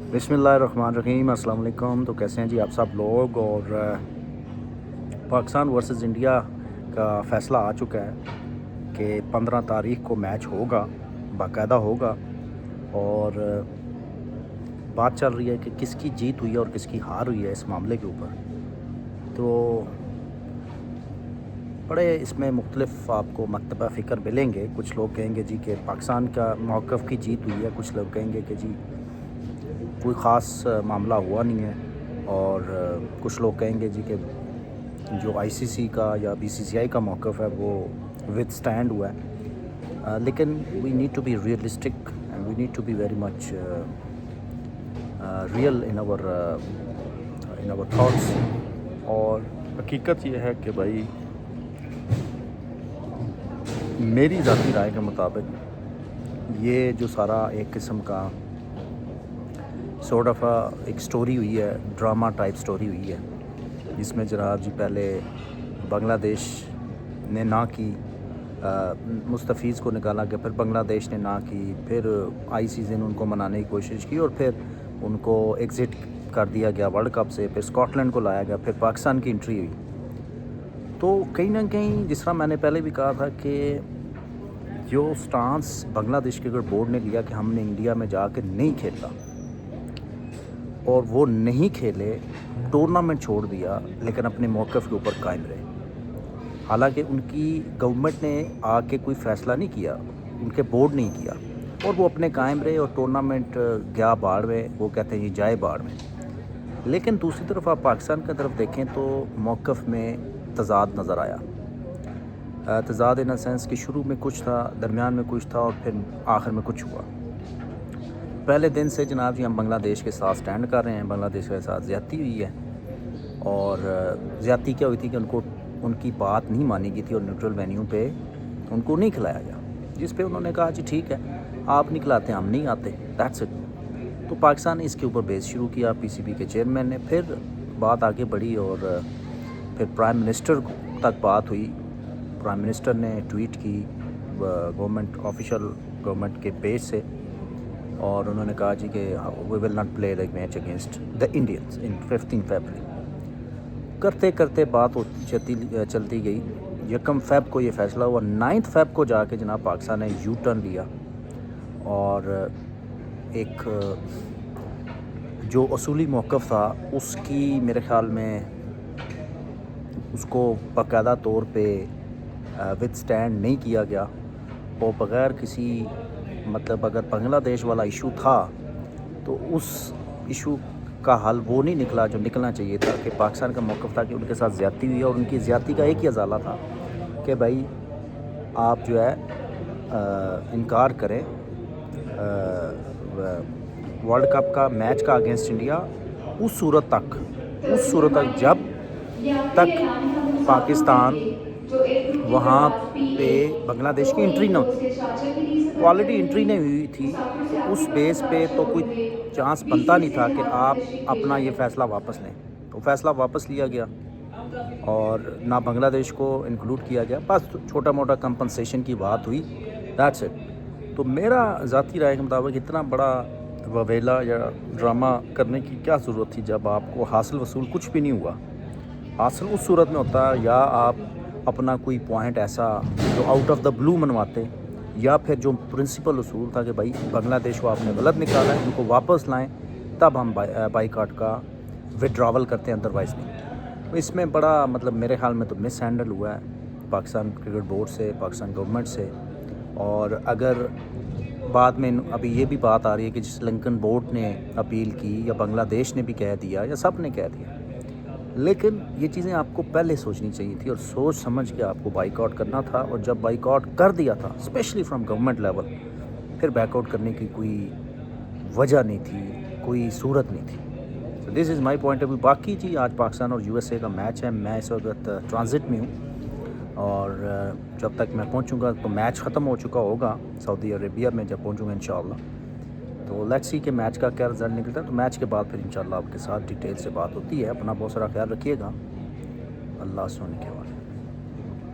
बिस्मिल्लाहिर्रहमानिर्रहीम। अस्सलाम वालेकुम। तो कैसे हैं जी आप सब लोग। और पाकिस्तान वर्सेस इंडिया का फ़ैसला आ चुका है कि 15 तारीख को मैच होगा, बाकायदा होगा। और बात चल रही है कि किसकी जीत हुई है और किसकी हार हुई है इस मामले के ऊपर। तो बड़े इसमें मुख्तलिफ आपको मकतबा फ़िक्र मिलेंगे। कुछ लोग कहेंगे जी कि पाकिस्तान का मौक़िफ़ की जीत हुई है, कुछ लोग कहेंगे कि जी कोई ख़ास मामला हुआ नहीं है। और कुछ लोग कहेंगे जी कि जो आईसीसी का या बीसीसीआई का मौक़िफ़ है वो विद स्टैंड हुआ है। लेकिन we need to be realistic and we need to be very much real in our thoughts. और हकीकत ये है कि भाई मेरी ज़ाती राय के मुताबिक ये जो सारा एक किस्म का सॉर्ट ऑफ एक स्टोरी हुई है, ड्रामा टाइप स्टोरी हुई है, जिसमें जनाब जी पहले बांग्लादेश ने ना की, मुस्तफ़ीज़ को निकाला गया, फिर बांग्लादेश ने ना की, फिर आईसीसी ने उनको मनाने की कोशिश की और फिर उनको एग्ज़िट कर दिया गया वर्ल्ड कप से। फिर स्कॉटलैंड को लाया गया, फिर पाकिस्तान की एंट्री हुई। तो कहीं ना कहीं जिस तरह मैंने पहले भी कहा था कि जो स्टांस बांग्लादेश क्रिकेट बोर्ड ने लिया कि हमने इंडिया में जाकर नहीं खेला और वो नहीं खेले, टूर्नामेंट छोड़ दिया, लेकिन अपने मौक़िफ़ के ऊपर कायम रहे। हालांकि उनकी गवर्नमेंट ने आके कोई फ़ैसला नहीं किया, उनके बोर्ड नहीं किया, और वो अपने कायम रहे और टूर्नामेंट गया बाढ़ में। वो कहते हैं ये जाए बाढ़ में। लेकिन दूसरी तरफ आप पाकिस्तान की तरफ देखें तो मौक़िफ़ में तज़ाद नज़र आया। तज़ाद इन सेंस कि शुरू में कुछ था, दरमियान में कुछ था और फिर आखिर में कुछ हुआ। पहले दिन से जनाब जी हम बांग्लादेश के साथ स्टैंड कर रहे हैं। बांग्लादेश के साथ ज़्यादती हुई है और ज़्यादती क्या हुई थी कि उनकी बात नहीं मानी गई थी और न्यूट्रल वेन्यू पे उनको नहीं खिलाया गया, जिस पे उन्होंने कहा जी ठीक है, आप नहीं खिलाते हम नहीं आते, दैट्स इट। तो पाकिस्तान ने इसके ऊपर बेस शुरू किया, पीसीबी के चेयरमैन ने। फिर बात आगे बढ़ी और फिर प्राइम मिनिस्टर तक बात हुई। प्राइम मिनिस्टर ने ट्वीट की गवर्नमेंट ऑफिशियल गवर्नमेंट के पेज से और उन्होंने कहा जी कि we will not play the match against the Indians in 15 February. करते करते बात चलती गई। 1 फ़रवरी को ये फ़ैसला हुआ। 9 फरवरी को जाके जनाब पाकिस्तान ने यू टर्न लिया और एक जो असूली मौक़िफ़ था उसकी मेरे ख़्याल में उसको बाकायदा तौर पे विद स्टैंड नहीं किया गया। और बग़ैर किसी मतलब अगर बांग्लादेश वाला इशू था तो उस इशू का हल वो नहीं निकला जो निकलना चाहिए था। कि पाकिस्तान का मौक़िफ़ था कि उनके साथ ज़्यादती हुई है और उनकी ज़्यादती का एक ही अज़ाला था कि भाई आप जो है इनकार करें वर्ल्ड कप का मैच का अगेंस्ट इंडिया उस सूरत तक जब तक पाकिस्तान वहाँ पे बांग्लादेश की एंट्री ना होती। क्वालिटी एंट्री नहीं हुई थी तो उस बेस पे तो कोई चांस बनता नहीं था कि आप अपना ये फ़ैसला वापस लें। तो फ़ैसला वापस लिया गया और ना बांग्लादेश को इंक्लूड किया गया, बस छोटा मोटा कंपनसेशन की बात हुई, दैट्स इट। तो मेरा ज़ाती राय के मुताबिक इतना बड़ा ववेला या ड्रामा करने की क्या ज़रूरत थी जब आपको हासिल वसूल कुछ भी नहीं हुआ। हासिल उस सूरत में होता या आप अपना कोई पॉइंट ऐसा जो आउट ऑफ द ब्लू मनवाते, या फिर जो प्रिंसिपल उसूल था कि भाई बांग्लादेश को आपने गलत निकाला है, उनको वापस लाएं, तब हम बाईकाट का विड्रॉवल करते हैं, अदरवाइज़ नहीं। तो इसमें बड़ा मतलब मेरे ख्याल में तो मिस हैंडल हुआ है पाकिस्तान क्रिकेट बोर्ड से, पाकिस्तान गवर्नमेंट से। और अगर बाद में अभी ये भी बात आ रही है कि श्रीलंकन बोर्ड ने अपील की या बांग्लादेश ने भी कह दिया या सब ने कह दिया, लेकिन ये चीज़ें आपको पहले सोचनी चाहिए थी और सोच समझ के आपको बाइकआउट करना था। और जब बाइकआउट कर दिया था स्पेशली फ्रॉम गवर्नमेंट लेवल, फिर बैकआउट करने की कोई वजह नहीं थी, कोई सूरत नहीं थी। So this is my point of view. बाकी जी आज पाकिस्तान और यूएसए का मैच है। मैं इस वक्त ट्रांजिट में हूँ और जब तक मैं पहुँचूँगा तो मैच ख़त्म हो चुका होगा सऊदी अरेबिया में, जब पहुँचूँगा इंशाअल्लाह। तो लेट्स सी कि मैच का क्या रिज़ल्ट निकलता है। तो मैच के बाद फिर इंशाअल्लाह आपके साथ डिटेल से बात होती है। अपना बहुत सारा ख्याल रखिएगा। अल्लाह सुन के